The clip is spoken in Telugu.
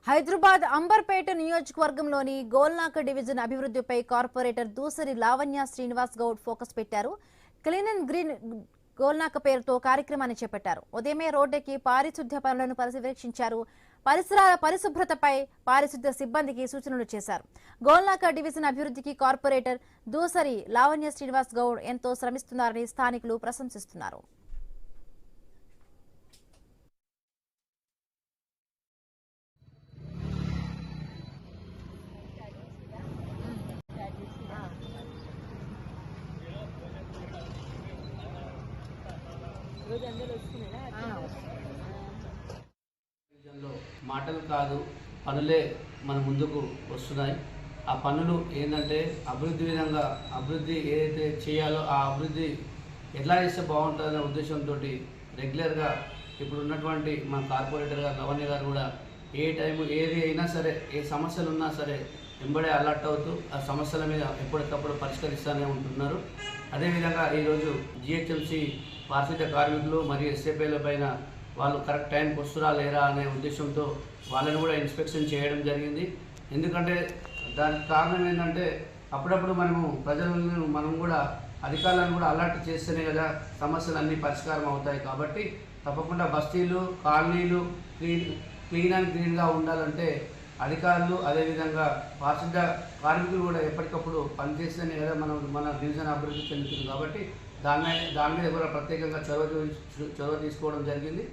హైదరాబాద్ అంబర్పేట నియోజకవర్గంలోని గోల్నాక డివిజన్ అభివృద్ధిపై కార్పొరేటర్ దూసరి లావణ్య శ్రీనివాస్ గౌడ్ ఫోకస్ పెట్టారు. క్లీన్ అండ్ గ్రీన్ గోల్నాక పేరుతో కార్యక్రమాన్ని చేపట్టారు. ఉదయమే రోడ్డుకి పారిశుద్ధ్య పనులను పరిశీలించారు. పరిసరాల పరిశుభ్రతపై పారిశుద్ధ్య సిబ్బందికి సూచనలు చేశారు. గోల్నాక డివిజన్ అభివృద్ధికి కార్పొరేటర్ దూసరి లావణ్య శ్రీనివాస్ గౌడ్ ఎంతో శ్రమిస్తున్నారని స్థానికులు ప్రశంసిస్తున్నారు. మాటలు కాదు పనులే మన ముందుకు వస్తున్నాయి. ఆ పనులు ఏంటంటే అభివృద్ధి ఏదైతే చేయాలో ఆ అభివృద్ధి ఎట్లా చేస్తే బాగుంటుందనే ఉద్దేశంతో రెగ్యులర్గా ఇప్పుడు ఉన్నటువంటి మన కార్పొరేటర్ గారు లవణ్య గారు కూడా ఏ టైము ఏది అయినా సరే ఏ సమస్యలు ఉన్నా సరే వెంబడే అలర్ట్ అవుతూ ఆ సమస్యల మీద ఎప్పటికప్పుడు పరిష్కరిస్తూనే ఉంటున్నారు. అదేవిధంగా ఈరోజు జిహెచ్ఎంసీ పారిశుద్ధ్య కార్మికులు మరియు ఎస్ఏపీల పైన వాళ్ళు కరెక్ట్ టైంకి వస్తురా లేరా అనే ఉద్దేశంతో వాళ్ళని కూడా ఇన్స్పెక్షన్ చేయడం జరిగింది. ఎందుకంటే దానికి కారణం ఏంటంటే అప్పుడప్పుడు మనం కూడా అధికారులను కూడా అలర్ట్ చేస్తేనే కదా సమస్యలన్నీ పరిష్కారం అవుతాయి. కాబట్టి తప్పకుండా బస్తీలు కాలనీలు క్లీన్ అండ్ గ్రీన్గా ఉండాలంటే అధికారులు అదేవిధంగా పారిశుద్ధ్య కార్మికులు కూడా ఎప్పటికప్పుడు పనిచేస్తేనే కదా మన డివిజన్ అభివృద్ధి చెందుతుంది. కాబట్టి దాని మీద కూడా ప్రత్యేకంగా చొరవ తీసుకోవడం జరిగింది.